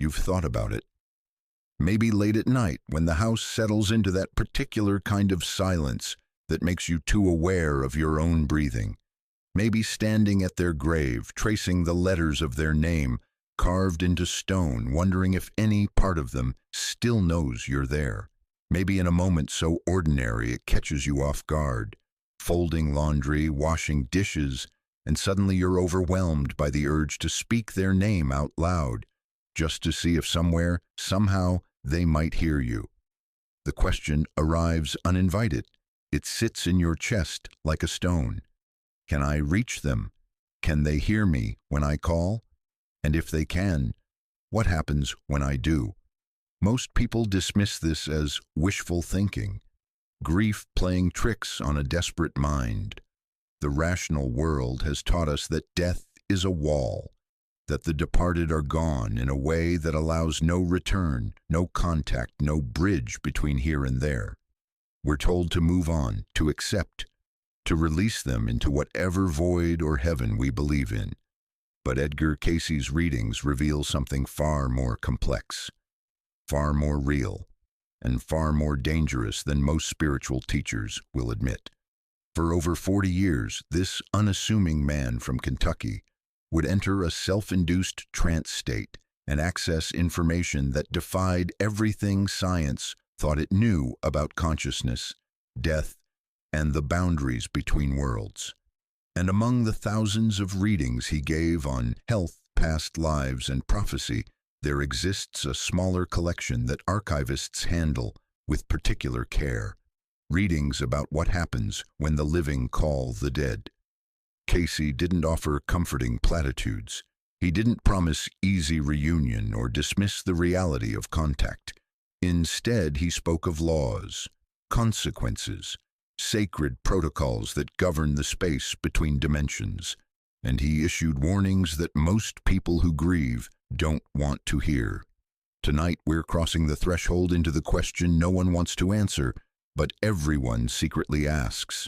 you've thought about it. Maybe late at night when the house settles into that particular kind of silence that makes you too aware of your own breathing. Maybe standing at their grave, tracing the letters of their name carved into stone, wondering if any part of them still knows you're there. Maybe in a moment so ordinary it catches you off guard, folding laundry, washing dishes, and suddenly you're overwhelmed by the urge to speak their name out loud, just to see if somewhere, somehow, they might hear you. The question arrives uninvited. It sits in your chest like a stone. Can I reach them? Can they hear me when I call? And if they can, what happens when I do? Most people dismiss this as wishful thinking, grief playing tricks on a desperate mind. The rational world has taught us that death is a wall, that the departed are gone in a way that allows no return, no contact, no bridge between here and there. We're told to move on, to accept, to release them into whatever void or heaven we believe in. But Edgar Cayce's readings reveal something far more complex, far more real, and far more dangerous than most spiritual teachers will admit. For over 40 years, this unassuming man from Kentucky would enter a self-induced trance state and access information that defied everything science thought it knew about consciousness, death, and the boundaries between worlds. And among the thousands of readings he gave on health, past lives, and prophecy, there exists a smaller collection that archivists handle with particular care. Readings about what happens when the living call the dead. Cayce didn't offer comforting platitudes. He didn't promise easy reunion or dismiss the reality of contact. Instead, he spoke of laws, consequences, sacred protocols that govern the space between dimensions, and he issued warnings that most people who grieve don't want to hear. Tonight, we're crossing the threshold into the question no one wants to answer, but everyone secretly asks.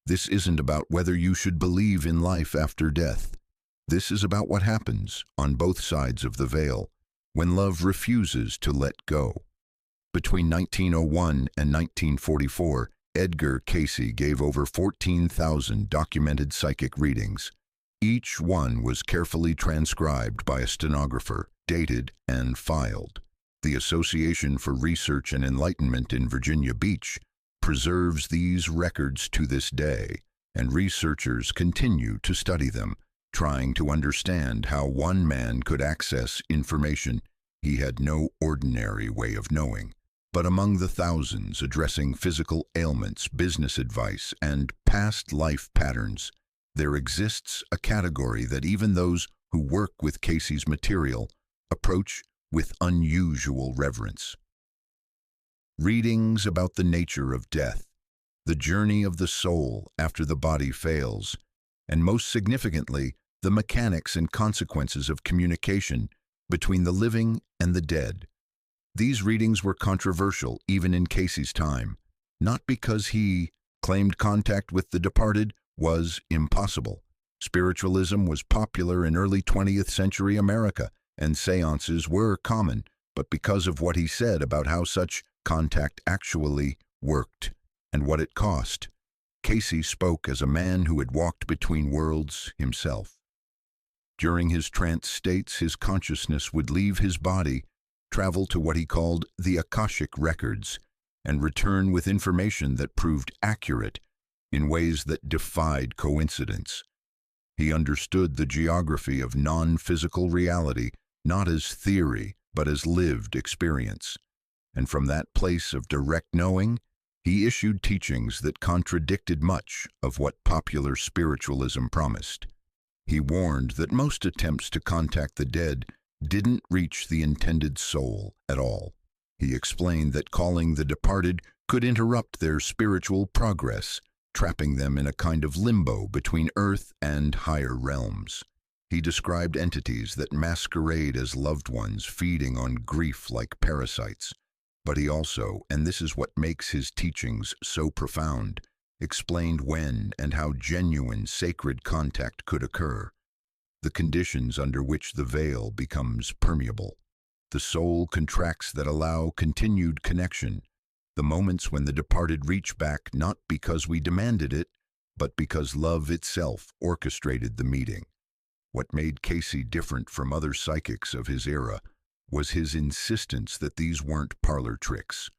This isn't about whether you should believe in life after death. This is about what happens on both sides of the veil when love refuses to let go. Between 1901 and 1944, Edgar Cayce gave over 14,000 documented psychic readings. Each one was carefully transcribed by a stenographer, dated and filed. The Association for Research and Enlightenment in Virginia Beach preserves these records to this day, and researchers continue to study them, trying to understand how one man could access information he had no ordinary way of knowing. But among the thousands addressing physical ailments, business advice, and past life patterns, there exists a category that even those who work with Cayce's material approach with unusual reverence. Readings about the nature of death, the journey of the soul after the body fails, and most significantly, the mechanics and consequences of communication between the living and the dead. These readings were controversial even in Cayce's time, not because he claimed contact with the departed was impossible. Spiritualism was popular in early 20th century America, and seances were common, but because of what he said about how such contact actually worked and what it cost. Cayce spoke as a man who had walked between worlds himself. During his trance states, his consciousness would leave his body, travel to what he called the Akashic records, and return with information that proved accurate in ways that defied coincidence. He understood the geography of non-physical reality not as theory, but as lived experience. And from that place of direct knowing, he issued teachings that contradicted much of what popular spiritualism promised. He warned that most attempts to contact the dead didn't reach the intended soul at all. He explained that calling the departed could interrupt their spiritual progress, trapping them in a kind of limbo between earth and higher realms. He described entities that masquerade as loved ones feeding on grief like parasites. But he also, and this is what makes his teachings so profound, explained when and how genuine sacred contact could occur, the conditions under which the veil becomes permeable, the soul contracts that allow continued connection, the moments when the departed reach back not because we demanded it, but because love itself orchestrated the meeting. What made Cayce different from other psychics of his era was his insistence that these weren't parlor tricks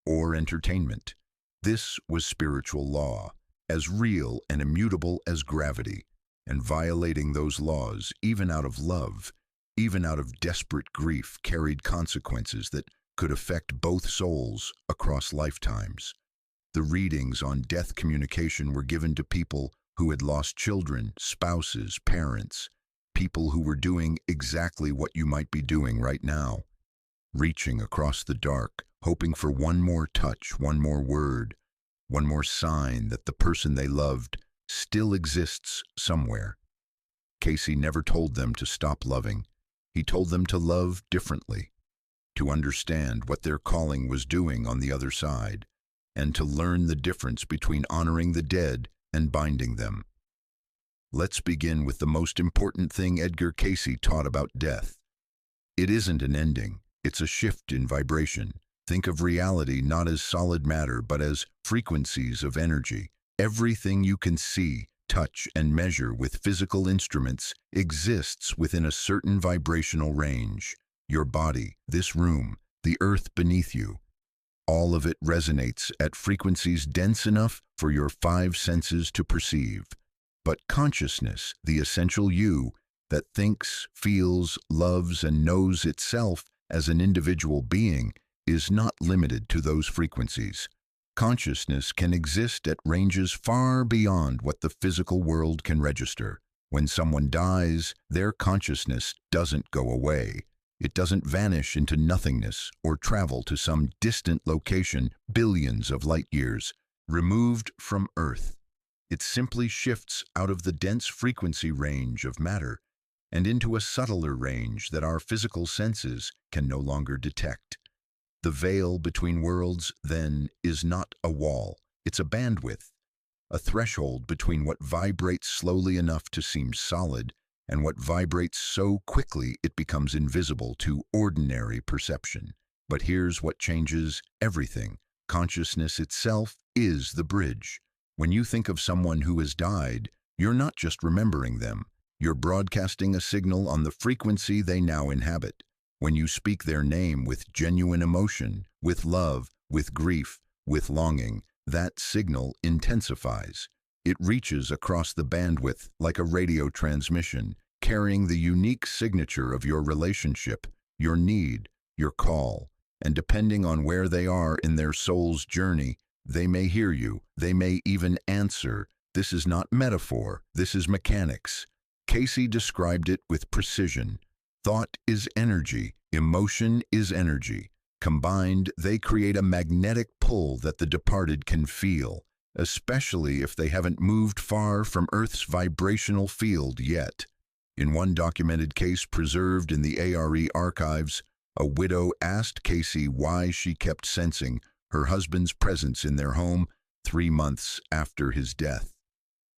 or entertainment. This was spiritual law, as real and immutable as gravity, and violating those laws, even out of love, even out of desperate grief, carried consequences that could affect both souls across lifetimes. The readings on death communication were given to people who had lost children, spouses, parents, people who were doing exactly what you might be doing right now, reaching across the dark, hoping for one more touch, one more word, one more sign that the person they loved still exists somewhere. Cayce never told them to stop loving. He told them to love differently, to understand what their calling was doing on the other side, and to learn the difference between honoring the dead and binding them. Let's begin with the most important thing Edgar Cayce taught about death. It isn't an ending, it's a shift in vibration. Think of reality not as solid matter, but as frequencies of energy. Everything you can see, touch, and measure with physical instruments exists within a certain vibrational range. Your body, this room, the earth beneath you, all of it resonates at frequencies dense enough for your five senses to perceive. But consciousness, the essential you, that thinks, feels, loves, and knows itself as an individual being, is not limited to those frequencies. Consciousness can exist at ranges far beyond what the physical world can register. When someone dies, their consciousness doesn't go away. It doesn't vanish into nothingness or travel to some distant location billions of light years, removed from Earth. It simply shifts out of the dense frequency range of matter and into a subtler range that our physical senses can no longer detect. The veil between worlds, then, is not a wall. It's a bandwidth, a threshold between what vibrates slowly enough to seem solid and what vibrates so quickly it becomes invisible to ordinary perception. But here's what changes everything. Consciousness itself is the bridge. When you think of someone who has died, you're not just remembering them. You're broadcasting a signal on the frequency they now inhabit. When you speak their name with genuine emotion, with love, with grief, with longing, that signal intensifies. It reaches across the bandwidth like a radio transmission, carrying the unique signature of your relationship, your need, your call. And depending on where they are in their soul's journey, they may hear you, they may even answer. This is not metaphor, this is mechanics. Cayce described it with precision. Thought is energy, emotion is energy. Combined, they create a magnetic pull that the departed can feel, especially if they haven't moved far from Earth's vibrational field yet. In one documented case preserved in the ARE archives, a widow asked Cayce why she kept sensing her husband's presence in their home 3 months after his death.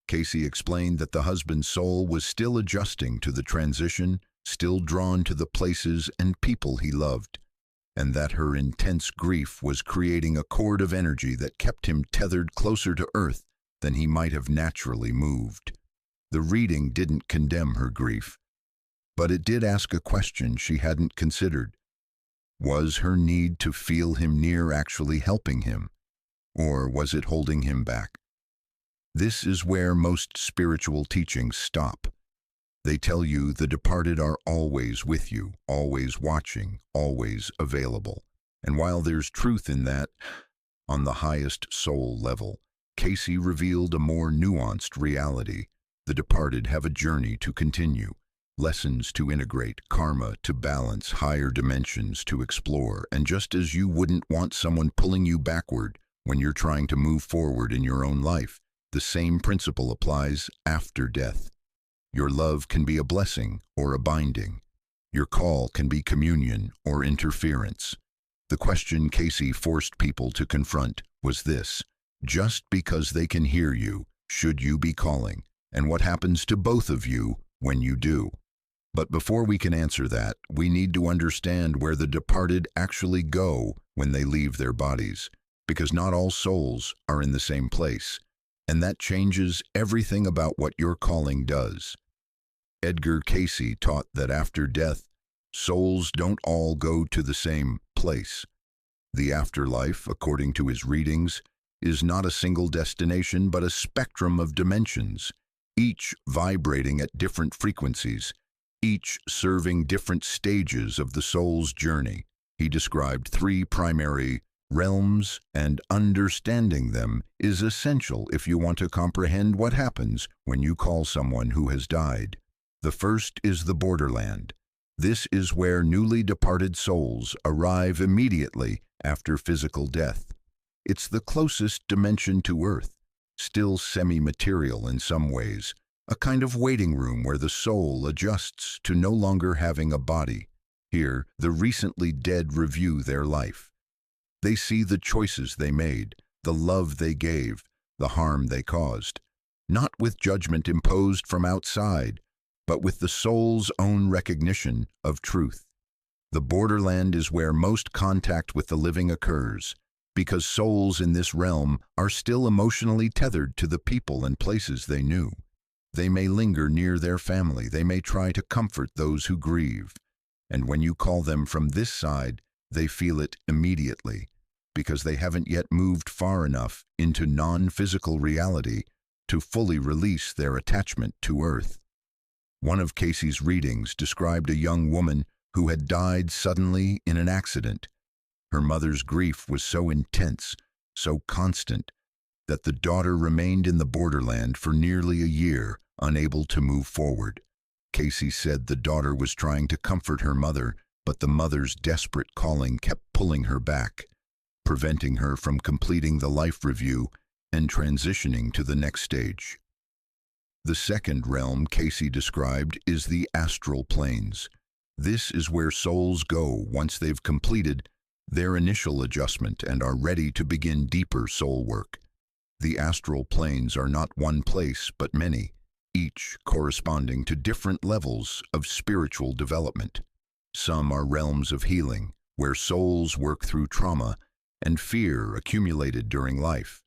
Cayce explained that the husband's soul was still adjusting to the transition, still drawn to the places and people he loved, and that her intense grief was creating a cord of energy that kept him tethered closer to Earth than he might have naturally moved. The reading didn't condemn her grief, but it did ask a question she hadn't considered. Was her need to feel him near actually helping him, or was it holding him back? This is where most spiritual teachings stop. They tell you the departed are always with you, always watching, always available. And while there's truth in that, on the highest soul level, Cayce revealed a more nuanced reality. The departed have a journey to continue, lessons to integrate, karma to balance, higher dimensions to explore. And just as you wouldn't want someone pulling you backward when you're trying to move forward in your own life, the same principle applies after death. Your love can be a blessing or a binding. Your call can be communion or interference. The question Cayce forced people to confront was this: just because they can hear you, should you be calling? And what happens to both of you when you do? But before we can answer that, we need to understand where the departed actually go when they leave their bodies, because not all souls are in the same place, and that changes everything about what your calling does. Edgar Cayce taught that after death, souls don't all go to the same place. The afterlife, according to his readings, is not a single destination but a spectrum of dimensions, each vibrating at different frequencies, each serving different stages of the soul's journey. He described 3 primary realms, and understanding them is essential if you want to comprehend what happens when you call someone who has died. The first is the borderland. This is where newly departed souls arrive immediately after physical death. It's the closest dimension to Earth, still semi-material in some ways, a kind of waiting room where the soul adjusts to no longer having a body. Here, the recently dead review their life. They see the choices they made, the love they gave, the harm they caused, not with judgment imposed from outside, but with the soul's own recognition of truth. The borderland is where most contact with the living occurs, because souls in this realm are still emotionally tethered to the people and places they knew. They may linger near their family, they may try to comfort those who grieve, and when you call them from this side, they feel it immediately, because they haven't yet moved far enough into non-physical reality to fully release their attachment to Earth. One of Cayce's readings described a young woman who had died suddenly in an accident. Her mother's grief was so intense, so constant, that the daughter remained in the borderland for nearly a year, unable to move forward. Cayce said the daughter was trying to comfort her mother, but the mother's desperate calling kept pulling her back, preventing her from completing the life review and transitioning to the next stage. The second realm Cayce described is the astral planes. This is where souls go once they've completed their initial adjustment and are ready to begin deeper soul work. The astral planes are not one place, but many, each corresponding to different levels of spiritual development. Some are realms of healing, where souls work through trauma and fear accumulated during life.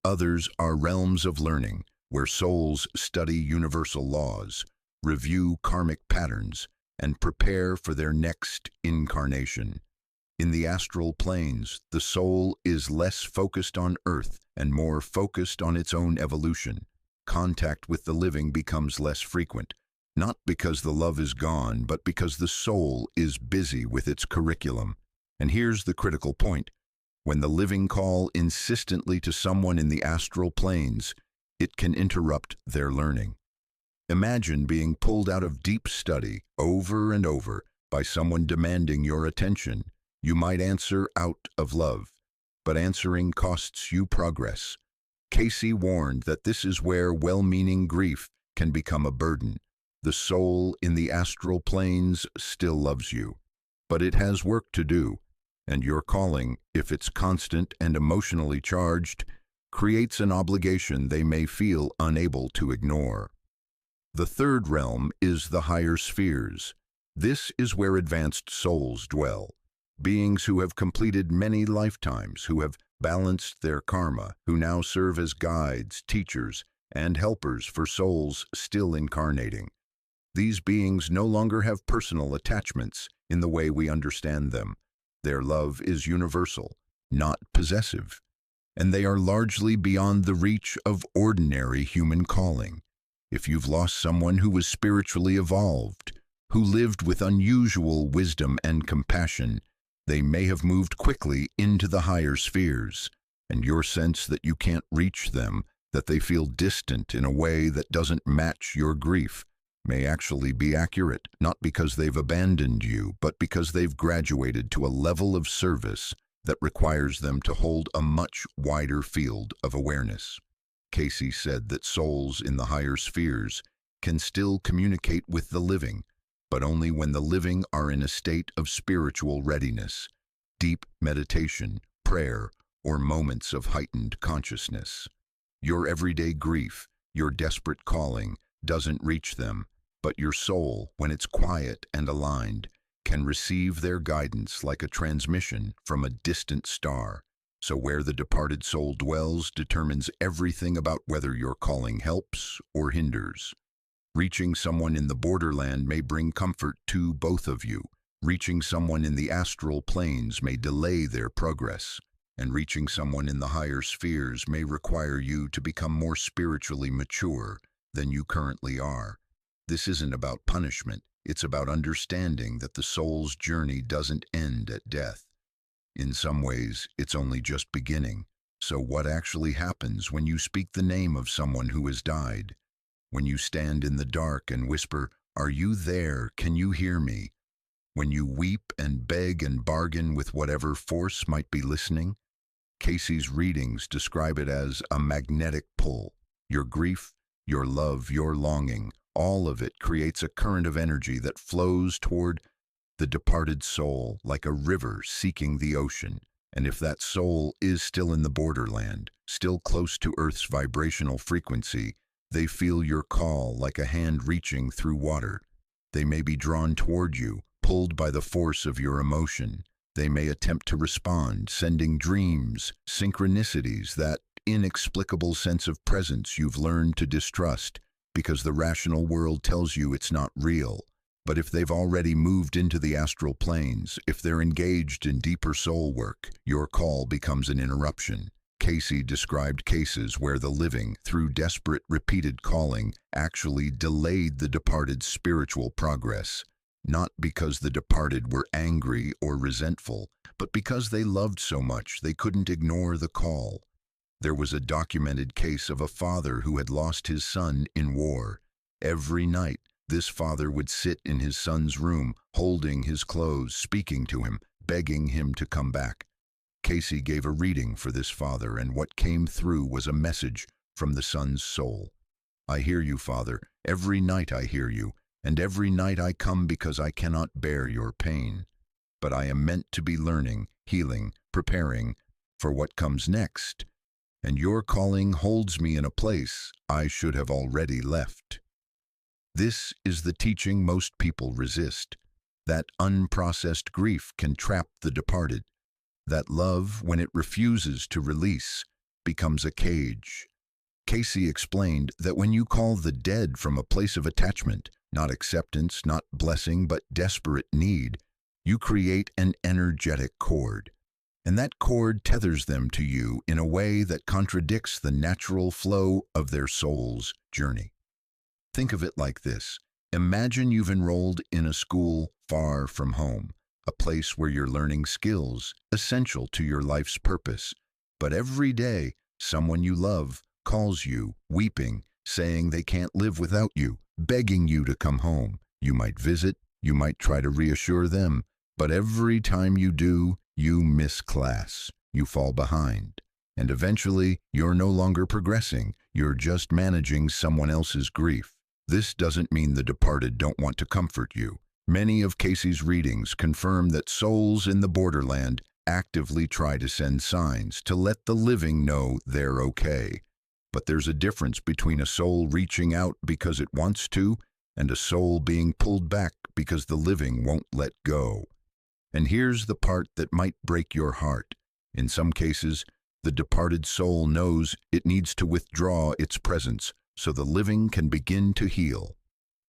Others are realms of learning, where souls study universal laws, review karmic patterns, and prepare for their next incarnation. In the astral planes, the soul is less focused on Earth and more focused on its own evolution. Contact with the living becomes less frequent, not because the love is gone, but because the soul is busy with its curriculum. And here's the critical point. When the living call insistently to someone in the astral planes, it can interrupt their learning. Imagine being pulled out of deep study over and over by someone demanding your attention. You might answer out of love, but answering costs you progress. Cayce warned that this is where well-meaning grief can become a burden. The soul in the astral planes still loves you, but it has work to do, and your calling, if it's constant and emotionally charged, creates an obligation they may feel unable to ignore. The third realm is the higher spheres. This is where advanced souls dwell. Beings who have completed many lifetimes, who have balanced their karma, who now serve as guides, teachers, and helpers for souls still incarnating. These beings no longer have personal attachments in the way we understand them. Their love is universal, not possessive, and they are largely beyond the reach of ordinary human calling. If you've lost someone who was spiritually evolved, who lived with unusual wisdom and compassion, they may have moved quickly into the higher spheres, and your sense that you can't reach them, that they feel distant in a way that doesn't match your grief, may actually be accurate, not because they've abandoned you, but because they've graduated to a level of service that requires them to hold a much wider field of awareness. Cayce said that souls in the higher spheres can still communicate with the living, but only when the living are in a state of spiritual readiness, deep meditation, prayer, or moments of heightened consciousness. Your everyday grief, your desperate calling, doesn't reach them. But your soul, when it's quiet and aligned, can receive their guidance like a transmission from a distant star. So where the departed soul dwells determines everything about whether your calling helps or hinders. Reaching someone in the borderland may bring comfort to both of you. Reaching someone in the astral planes may delay their progress, and reaching someone in the higher spheres may require you to become more spiritually mature than you currently are. This isn't about punishment, it's about understanding that the soul's journey doesn't end at death. In some ways, it's only just beginning. So what actually happens when you speak the name of someone who has died? When you stand in the dark and whisper, "Are you there? Can you hear me?" When you weep and beg and bargain with whatever force might be listening? Cayce's readings describe it as a magnetic pull. Your grief, your love, your longing, all of it creates a current of energy that flows toward the departed soul like a river seeking the ocean. And if that soul is still in the borderland, still close to Earth's vibrational frequency, they feel your call like a hand reaching through water. They may be drawn toward you, pulled by the force of your emotion. They may attempt to respond, sending dreams, synchronicities, that inexplicable sense of presence you've learned to distrust because the rational world tells you it's not real. But if they've already moved into the astral planes, if they're engaged in deeper soul work, your call becomes an interruption. Cayce described cases where the living, through desperate, repeated calling, actually delayed the departed's spiritual progress. Not because the departed were angry or resentful, but because they loved so much they couldn't ignore the call. There was a documented case of a father who had lost his son in war. Every night, this father would sit in his son's room, holding his clothes, speaking to him, begging him to come back. Cayce gave a reading for this father, and what came through was a message from the son's soul. "I hear you, Father. Every night I hear you, and every night I come because I cannot bear your pain. But I am meant to be learning, healing, preparing for what comes next. And your calling holds me in a place I should have already left." This is the teaching most people resist. That unprocessed grief can trap the departed. That love, when it refuses to release, becomes a cage. Cayce explained that when you call the dead from a place of attachment, not acceptance, not blessing, but desperate need, you create an energetic cord. And that cord tethers them to you in a way that contradicts the natural flow of their soul's journey. Think of it like this. Imagine you've enrolled in a school far from home, a place where you're learning skills essential to your life's purpose. But every day, someone you love calls you, weeping, saying they can't live without you, begging you to come home. You might visit, you might try to reassure them, but every time you do, you miss class, you fall behind, and eventually you're no longer progressing, you're just managing someone else's grief. This doesn't mean the departed don't want to comfort you. Many of Cayce's readings confirm that souls in the borderland actively try to send signs to let the living know they're okay. But there's a difference between a soul reaching out because it wants to and a soul being pulled back because the living won't let go. And here's the part that might break your heart. In some cases, the departed soul knows it needs to withdraw its presence so the living can begin to heal.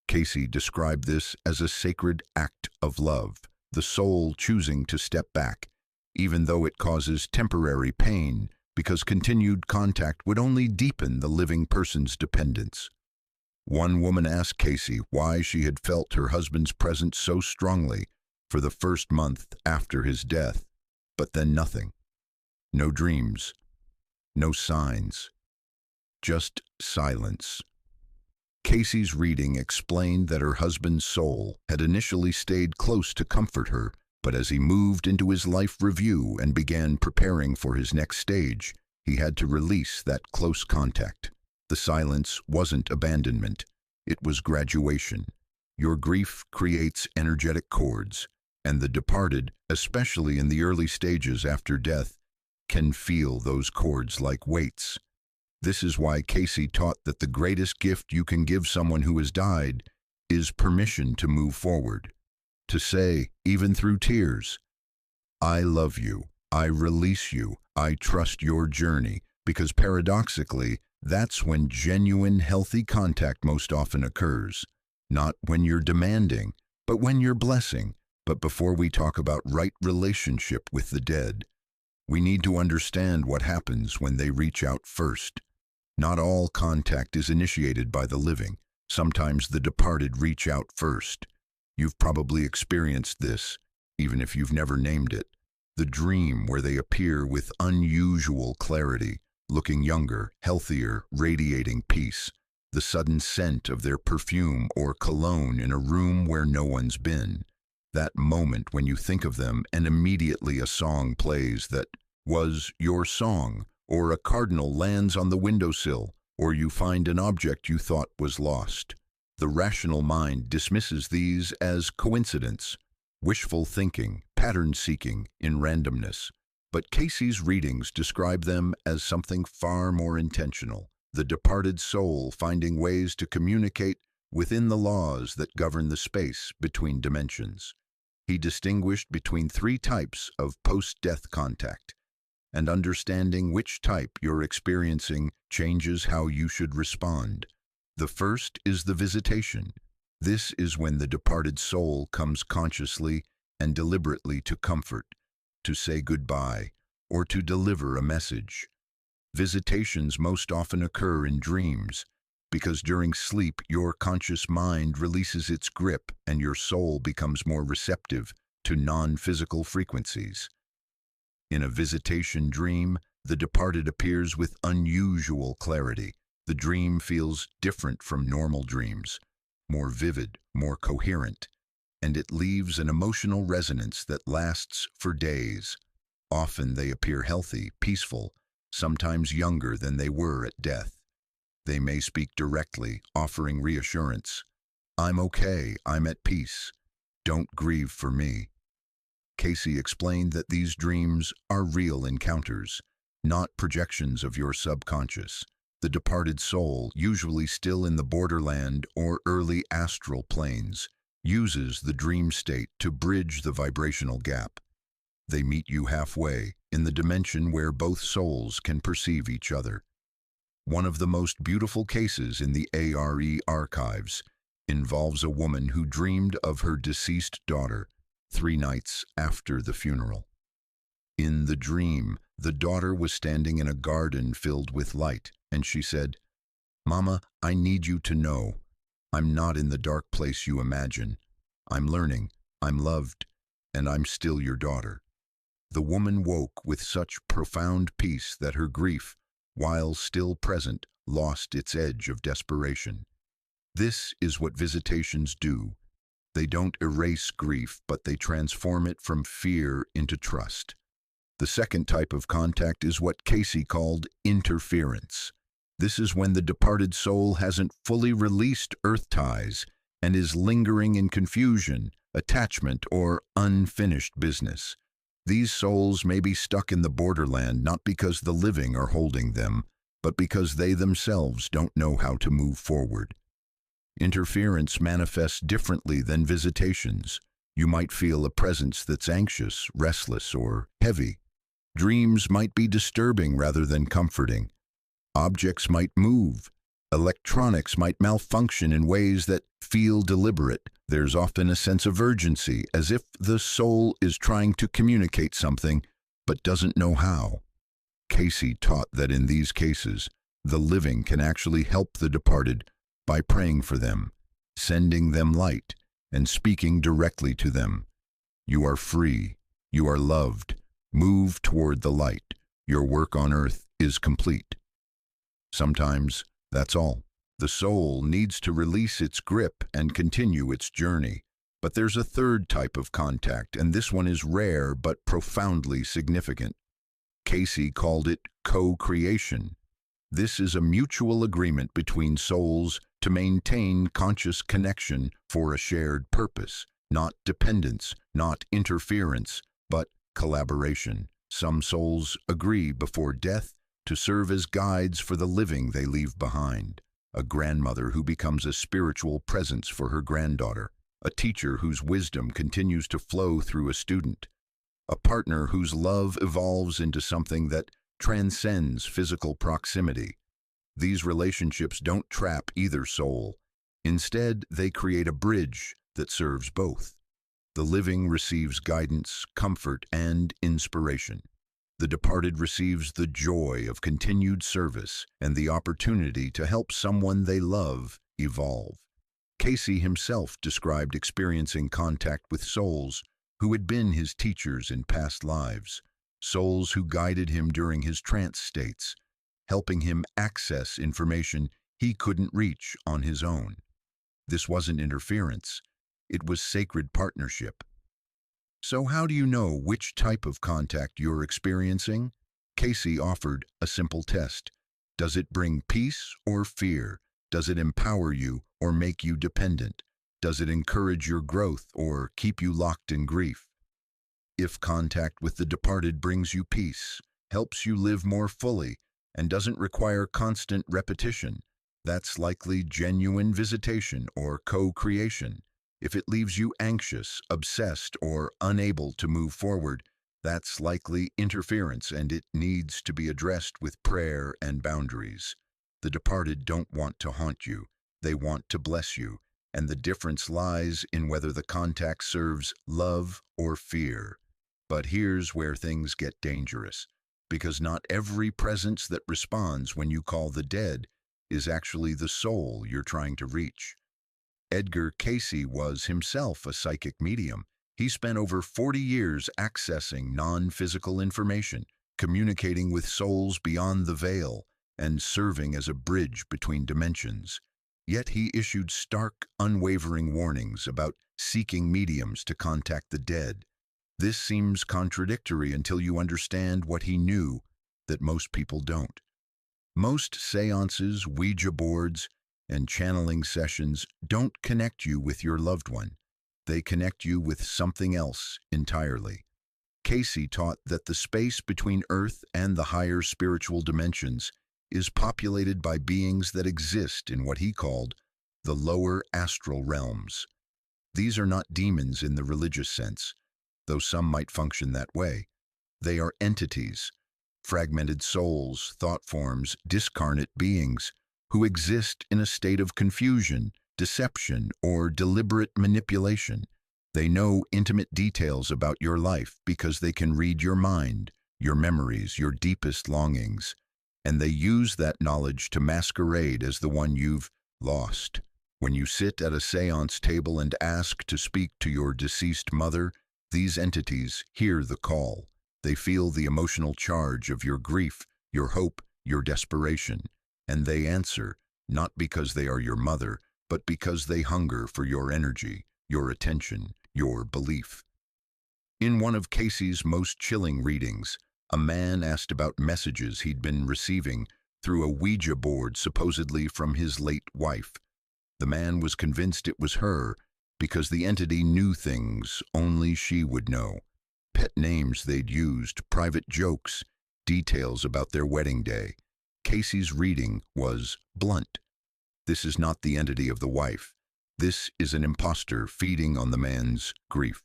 Cayce described this as a sacred act of love, the soul choosing to step back, even though it causes temporary pain, because continued contact would only deepen the living person's dependence. One woman asked Cayce why she had felt her husband's presence so strongly for the first month after his death, but then nothing. No dreams, no signs, just silence. Cayce's reading explained that her husband's soul had initially stayed close to comfort her, but as he moved into his life review and began preparing for his next stage, he had to release that close contact. The silence wasn't abandonment, it was graduation. Your grief creates energetic cords, and the departed, especially in the early stages after death, can feel those cords like weights. This is why Cayce taught that the greatest gift you can give someone who has died is permission to move forward, to say, even through tears, I love you, I release you, I trust your journey, because paradoxically, that's when genuine, healthy contact most often occurs. Not when you're demanding, but when you're blessing. But before we talk about right relationship with the dead, we need to understand what happens when they reach out first. Not all contact is initiated by the living. Sometimes the departed reach out first. You've probably experienced this, even if you've never named it. The dream where they appear with unusual clarity, looking younger, healthier, radiating peace. The sudden scent of their perfume or cologne in a room where no one's been. That moment when you think of them and immediately a song plays that was your song, or a cardinal lands on the windowsill, or you find an object you thought was lost. The rational mind dismisses these as coincidence, wishful thinking, pattern seeking in randomness. But Cayce's readings describe them as something far more intentional, the departed soul finding ways to communicate within the laws that govern the space between dimensions. He distinguished between 3 types of post-death contact, and understanding which type you're experiencing changes how you should respond. The first is the visitation. This is when the departed soul comes consciously and deliberately to comfort, to say goodbye, or to deliver a message. Visitations most often occur in dreams, because during sleep your conscious mind releases its grip and your soul becomes more receptive to non-physical frequencies. In a visitation dream, the departed appears with unusual clarity. The dream feels different from normal dreams, more vivid, more coherent, and it leaves an emotional resonance that lasts for days. Often they appear healthy, peaceful, sometimes younger than they were at death. They may speak directly, offering reassurance. I'm okay, I'm at peace. Don't grieve for me. Cayce explained that these dreams are real encounters, not projections of your subconscious. The departed soul, usually still in the borderland or early astral planes, uses the dream state to bridge the vibrational gap. They meet you halfway, in the dimension where both souls can perceive each other. One of the most beautiful cases in the ARE archives involves a woman who dreamed of her deceased daughter 3 nights after the funeral. In the dream, the daughter was standing in a garden filled with light, and she said, "Mama, I need you to know, I'm not in the dark place you imagine. I'm learning, I'm loved, and I'm still your daughter." The woman woke with such profound peace that her grief, while still present, lost its edge of desperation. This is what visitations do. They don't erase grief, but they transform it from fear into trust. The second type of contact is what Cayce called interference. This is when the departed soul hasn't fully released earth ties and is lingering in confusion, attachment, or unfinished business. These souls may be stuck in the borderland not because the living are holding them, but because they themselves don't know how to move forward. Interference manifests differently than visitations. You might feel a presence that's anxious, restless, or heavy. Dreams might be disturbing rather than comforting. Objects might move. Electronics might malfunction in ways that feel deliberate. There's often a sense of urgency, as if the soul is trying to communicate something, but doesn't know how. Cayce taught that in these cases, the living can actually help the departed by praying for them, sending them light, and speaking directly to them. You are free. You are loved. Move toward the light. Your work on earth is complete. Sometimes, that's all. The soul needs to release its grip and continue its journey. But there's a third type of contact, and this one is rare but profoundly significant. Cayce called it co-creation. This is a mutual agreement between souls to maintain conscious connection for a shared purpose, not dependence, not interference, but collaboration. Some souls agree before death to serve as guides for the living they leave behind. a grandmother who becomes a spiritual presence for her granddaughter, a teacher whose wisdom continues to flow through a student, a partner whose love evolves into something that transcends physical proximity. These relationships don't trap either soul. Instead, they create a bridge that serves both. The living receives guidance, comfort, and inspiration. The departed receives the joy of continued service and the opportunity to help someone they love evolve. Cayce himself described experiencing contact with souls who had been his teachers in past lives, souls who guided him during his trance states, helping him access information he couldn't reach on his own. This wasn't interference, it was sacred partnership. So how do you know which type of contact you're experiencing? Cayce offered a simple test. Does it bring peace or fear? Does it empower you or make you dependent? Does it encourage your growth or keep you locked in grief? If contact with the departed brings you peace, helps you live more fully, and doesn't require constant repetition, that's likely genuine visitation or co-creation. If it leaves you anxious, obsessed, or unable to move forward, that's likely interference, and it needs to be addressed with prayer and boundaries. The departed don't want to haunt you, they want to bless you, and the difference lies in whether the contact serves love or fear. But here's where things get dangerous, because not every presence that responds when you call the dead is actually the soul you're trying to reach. Edgar Cayce was himself a psychic medium. He spent over 40 years accessing non-physical information, communicating with souls beyond the veil, and serving as a bridge between dimensions. Yet he issued stark, unwavering warnings about seeking mediums to contact the dead. This seems contradictory until you understand what he knew that most people don't. Most seances, Ouija boards, and channeling sessions don't connect you with your loved one. They connect you with something else entirely. Cayce taught that the space between Earth and the higher spiritual dimensions is populated by beings that exist in what he called the lower astral realms. These are not demons in the religious sense, though some might function that way. They are entities, fragmented souls, thought forms, discarnate beings who exist in a state of confusion, deception, or deliberate manipulation. They know intimate details about your life because they can read your mind, your memories, your deepest longings, and they use that knowledge to masquerade as the one you've lost. When you sit at a seance table and ask to speak to your deceased mother, these entities hear the call. They feel the emotional charge of your grief, your hope, your desperation, and they answer, not because they are your mother, but because they hunger for your energy, your attention, your belief. In one of Cayce's most chilling readings, a man asked about messages he'd been receiving through a Ouija board supposedly from his late wife. The man was convinced it was her because the entity knew things only she would know. Pet names they'd used, private jokes, details about their wedding day. Cayce's reading was blunt. This is not the entity of the wife. This is an impostor feeding on the man's grief.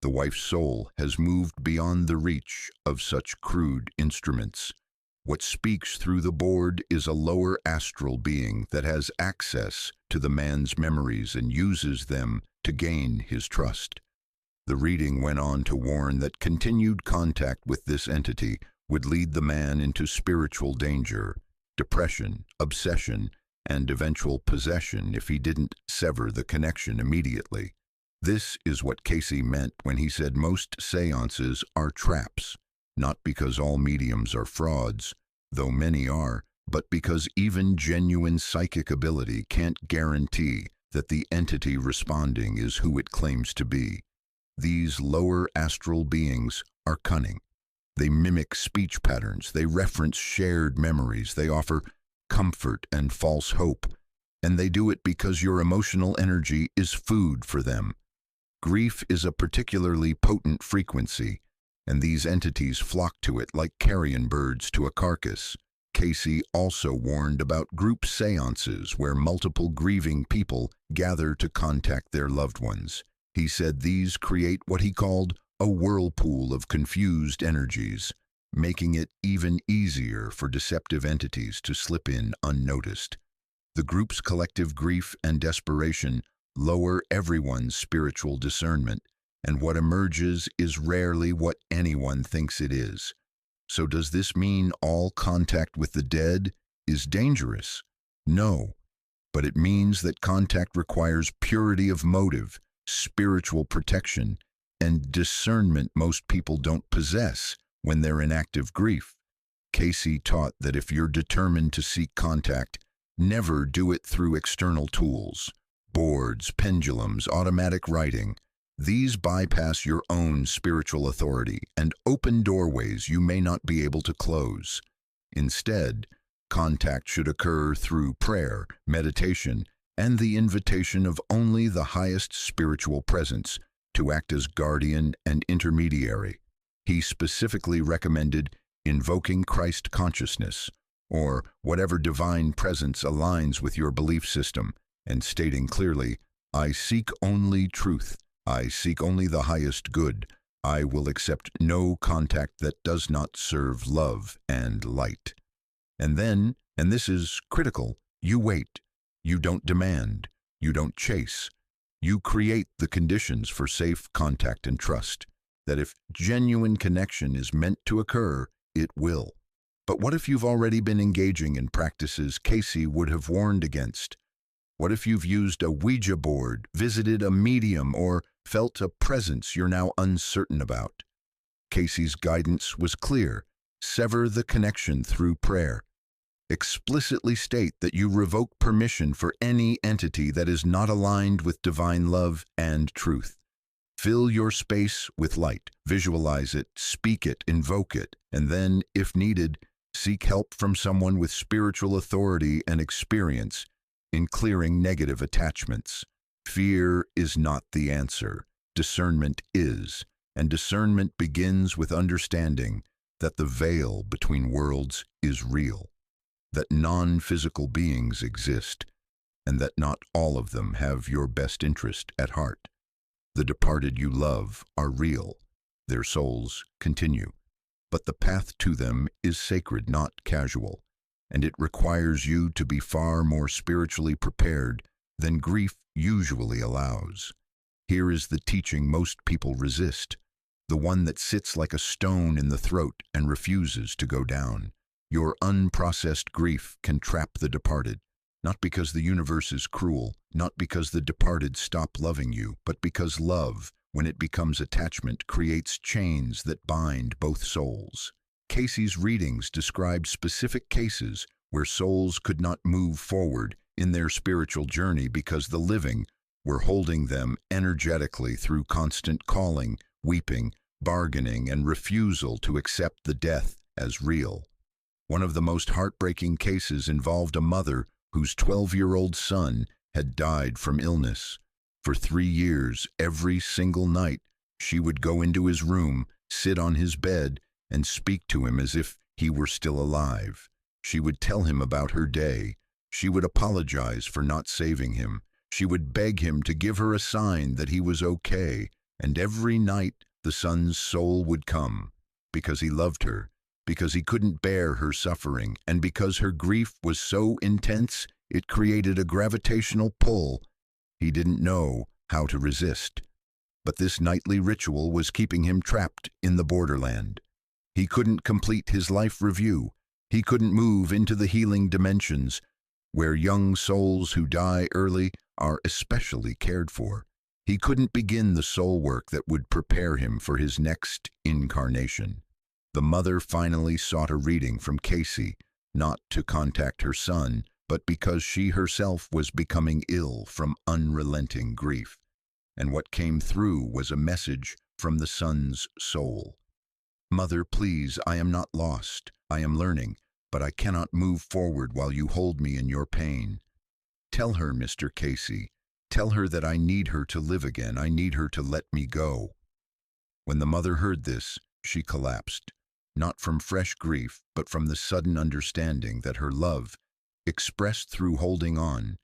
The wife's soul has moved beyond the reach of such crude instruments. What speaks through the board is a lower astral being that has access to the man's memories and uses them to gain his trust. The reading went on to warn that continued contact with this entity would lead the man into spiritual danger, depression, obsession, and eventual possession if he didn't sever the connection immediately. This is what Cayce meant when he said most seances are traps, not because all mediums are frauds, though many are, but because even genuine psychic ability can't guarantee that the entity responding is who it claims to be. These lower astral beings are cunning. They mimic speech patterns, they reference shared memories, they offer comfort and false hope, and they do it because your emotional energy is food for them. Grief is a particularly potent frequency, and these entities flock to it like carrion birds to a carcass. Cayce also warned about group seances where multiple grieving people gather to contact their loved ones. He said these create what he called a whirlpool of confused energies, making it even easier for deceptive entities to slip in unnoticed. The group's collective grief and desperation lower everyone's spiritual discernment, and what emerges is rarely what anyone thinks it is. So does this mean all contact with the dead is dangerous? No, but it means that contact requires purity of motive, spiritual protection, and discernment most people don't possess when they're in active grief. Cayce taught that if you're determined to seek contact, never do it through external tools, boards, pendulums, automatic writing. These bypass your own spiritual authority and open doorways you may not be able to close. Instead, contact should occur through prayer, meditation, and the invitation of only the highest spiritual presence to act as guardian and intermediary. He specifically recommended invoking Christ consciousness, or whatever divine presence aligns with your belief system, and stating clearly, "I seek only truth. I seek only the highest good. I will accept no contact that does not serve love and light." And then, and this is critical, you wait. You don't demand. You don't chase. You create the conditions for safe contact and trust, that if genuine connection is meant to occur, it will. But what if you've already been engaging in practices Cayce would have warned against? What if you've used a Ouija board, visited a medium, or felt a presence you're now uncertain about? Cayce's guidance was clear. Sever the connection through prayer. Explicitly state that you revoke permission for any entity that is not aligned with divine love and truth. Fill your space with light, visualize it, speak it, invoke it, and then, if needed, seek help from someone with spiritual authority and experience in clearing negative attachments. Fear is not the answer. Discernment is, and discernment begins with understanding that the veil between worlds is real, that non-physical beings exist, and that not all of them have your best interest at heart. The departed you love are real. Their souls continue. But the path to them is sacred, not casual, and it requires you to be far more spiritually prepared than grief usually allows. Here is the teaching most people resist, the one that sits like a stone in the throat and refuses to go down. Your unprocessed grief can trap the departed, not because the universe is cruel, not because the departed stop loving you, but because love, when it becomes attachment, creates chains that bind both souls. Cayce's readings describe specific cases where souls could not move forward in their spiritual journey because the living were holding them energetically through constant calling, weeping, bargaining, and refusal to accept the death as real. One of the most heartbreaking cases involved a mother whose 12-year-old son had died from illness. For 3 years, every single night, she would go into his room, sit on his bed, and speak to him as if he were still alive. She would tell him about her day. She would apologize for not saving him. She would beg him to give her a sign that he was okay. And every night, the son's soul would come, because he loved her, because he couldn't bear her suffering, and because her grief was so intense, it created a gravitational pull he didn't know how to resist. But this nightly ritual was keeping him trapped in the borderland. He couldn't complete his life review. He couldn't move into the healing dimensions, where young souls who die early are especially cared for. He couldn't begin the soul work that would prepare him for his next incarnation. The mother finally sought a reading from Cayce, not to contact her son, but because she herself was becoming ill from unrelenting grief. And what came through was a message from the son's soul. "Mother, please, I am not lost. I am learning, but I cannot move forward while you hold me in your pain. Tell her, Mr. Cayce, tell her that I need her to live again. I need her to let me go." When the mother heard this, she collapsed. not from fresh grief, but from the sudden understanding that her love, expressed through holding on,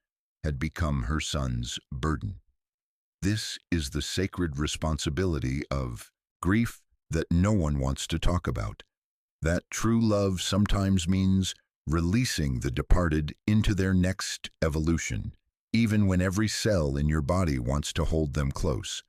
had become her son's burden. This is the sacred responsibility of grief that no one wants to talk about. That true love sometimes means releasing the departed into their next evolution, even when every cell in your body wants to hold them close.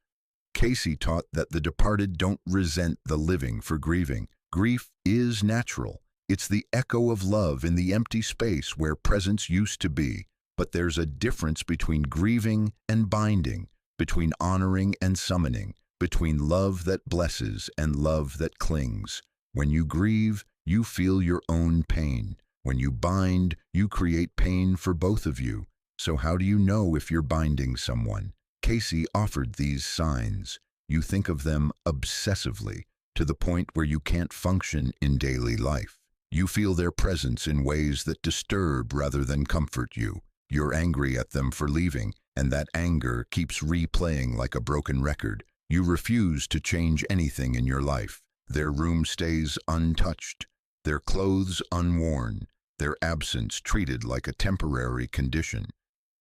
Cayce taught that the departed don't resent the living for grieving. Grief is natural. It's the echo of love in the empty space where presence used to be. But there's a difference between grieving and binding, between honoring and summoning, between love that blesses and love that clings. When you grieve, you feel your own pain. When you bind, you create pain for both of you. So how do you know if you're binding someone? Cayce offered these signs. You think of them obsessively, to the point where you can't function in daily life. You feel their presence in ways that disturb rather than comfort you. You're angry at them for leaving, and that anger keeps replaying like a broken record. You refuse to change anything in your life. Their room stays untouched, their clothes unworn, their absence treated like a temporary condition.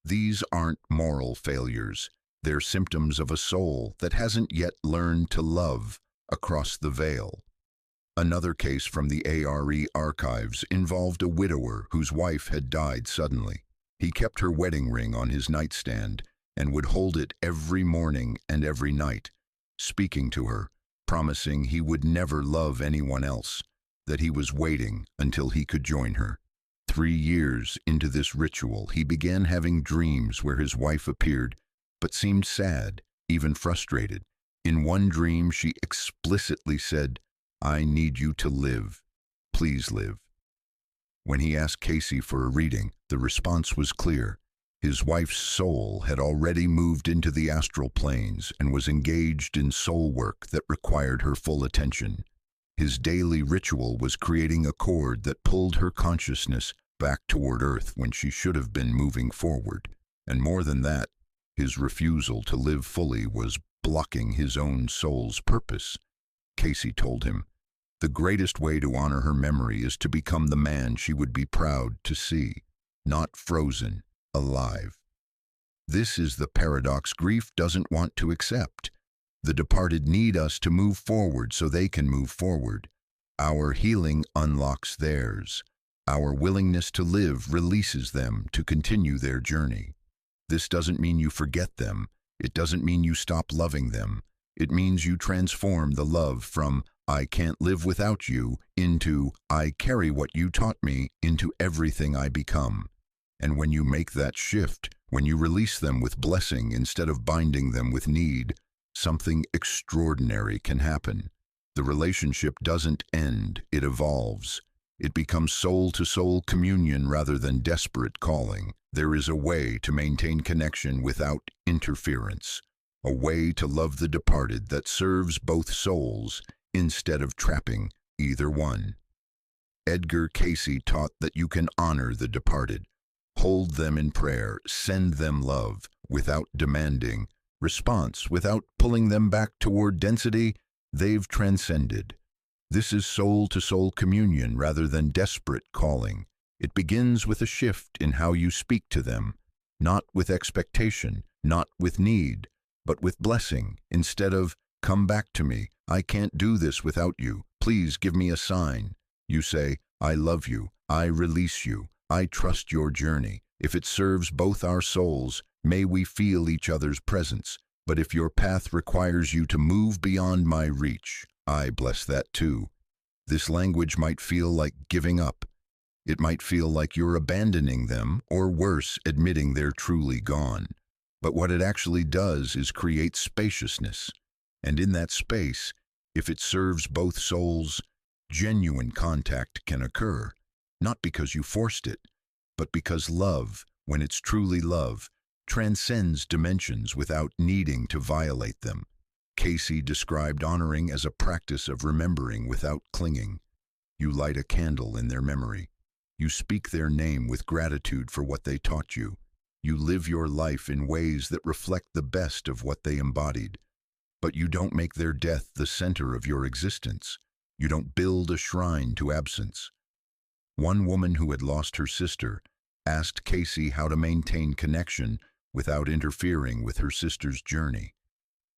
These aren't moral failures. They're symptoms of a soul that hasn't yet learned to love across the veil. Another case from the ARE archives involved a widower whose wife had died suddenly. He kept her wedding ring on his nightstand and would hold it every morning and every night, speaking to her, promising he would never love anyone else, that he was waiting until he could join her. 3 years into this ritual, he began having dreams where his wife appeared, but seemed sad, even frustrated. In one dream, she explicitly said, "I need you to live. Please live." When he asked Cayce for a reading, the response was clear. His wife's soul had already moved into the astral planes and was engaged in soul work that required her full attention. His daily ritual was creating a cord that pulled her consciousness back toward Earth when she should have been moving forward. And more than that, his refusal to live fully was blocking his own soul's purpose. Cayce told him, the greatest way to honor her memory is to become the man she would be proud to see, not frozen, alive. This is the paradox grief doesn't want to accept. The departed need us to move forward so they can move forward. Our healing unlocks theirs. Our willingness to live releases them to continue their journey. This doesn't mean you forget them. It doesn't mean you stop loving them. It means you transform the love from "I can't live without you" into "I carry what you taught me into everything I become." And when you make that shift, when you release them with blessing instead of binding them with need, something extraordinary can happen. The relationship doesn't end, it evolves. It becomes soul-to-soul communion rather than desperate calling. There is a way to maintain connection without interference, a way to love the departed that serves both souls instead of trapping either one. Edgar Cayce taught that you can honor the departed, hold them in prayer, send them love without demanding response, without pulling them back toward density they've transcended. This is soul-to-soul communion rather than desperate calling. It begins with a shift in how you speak to them, not with expectation, not with need, but with blessing. Instead of, "Come back to me, I can't do this without you, please give me a sign," you say, "I love you, I release you, I trust your journey." If it serves both our souls, may we feel each other's presence. But if your path requires you to move beyond my reach, I bless that too. This language might feel like giving up. It might feel like you're abandoning them, or worse, admitting they're truly gone. But what it actually does is create spaciousness. And in that space, if it serves both souls, genuine contact can occur. Not because you forced it, but because love, when it's truly love, transcends dimensions without needing to violate them. Cayce described honoring as a practice of remembering without clinging. You light a candle in their memory. You speak their name with gratitude for what they taught you. You live your life in ways that reflect the best of what they embodied. But you don't make their death the center of your existence. You don't build a shrine to absence. One woman who had lost her sister asked Cayce how to maintain connection without interfering with her sister's journey.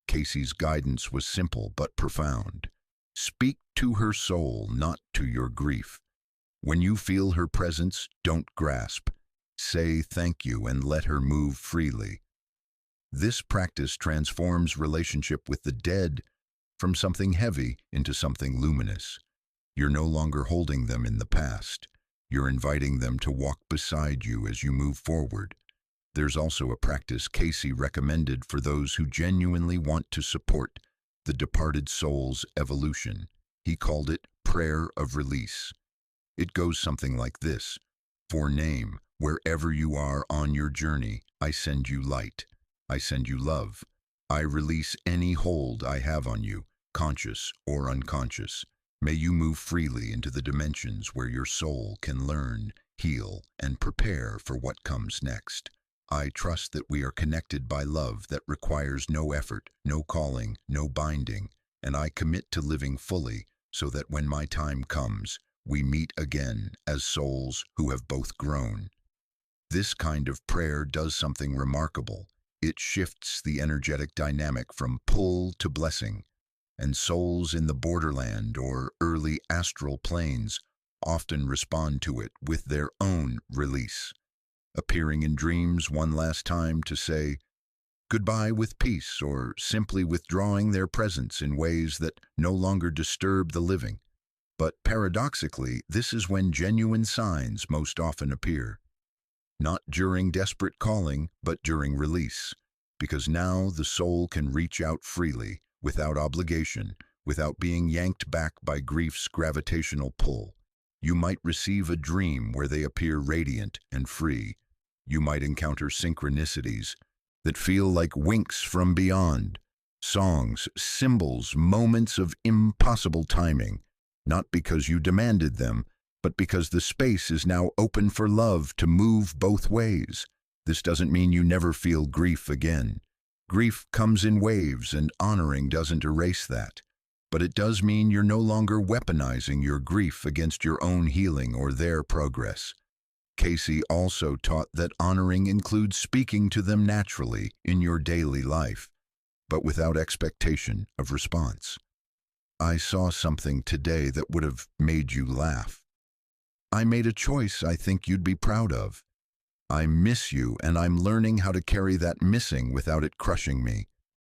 Cayce's guidance was simple but profound. Speak to her soul, not to your grief. When you feel her presence, don't grasp. Say thank you and let her move freely. This practice transforms relationship with the dead from something heavy into something luminous. You're no longer holding them in the past. You're inviting them to walk beside you as you move forward. There's also a practice Cayce recommended for those who genuinely want to support the departed soul's evolution. He called it prayer of release. It goes something like this. For name, wherever you are on your journey, I send you light. I send you love. I release any hold I have on you, conscious or unconscious. May you move freely into the dimensions where your soul can learn, heal, and prepare for what comes next. I trust that we are connected by love that requires no effort, no calling, no binding, and I commit to living fully so that when my time comes, we meet again as souls who have both grown. This kind of prayer does something remarkable. It shifts the energetic dynamic from pull to blessing, and souls in the borderland or early astral planes often respond to it with their own release, appearing in dreams one last time to say goodbye with peace or simply withdrawing their presence in ways that no longer disturb the living. But paradoxically, this is when genuine signs most often appear. Not during desperate calling, but during release, because now the soul can reach out freely, without obligation, without being yanked back by grief's gravitational pull. You might receive a dream where they appear radiant and free. You might encounter synchronicities that feel like winks from beyond, songs, symbols, moments of impossible timing, not because you demanded them, but because the space is now open for love to move both ways. This doesn't mean you never feel grief again. Grief comes in waves, and honoring doesn't erase that. But it does mean you're no longer weaponizing your grief against your own healing or their progress. Cayce also taught that honoring includes speaking to them naturally in your daily life, but without expectation of response. I saw something today that would have made you laugh. I made a choice I think you'd be proud of. I miss you, and I'm learning how to carry that missing without it crushing me.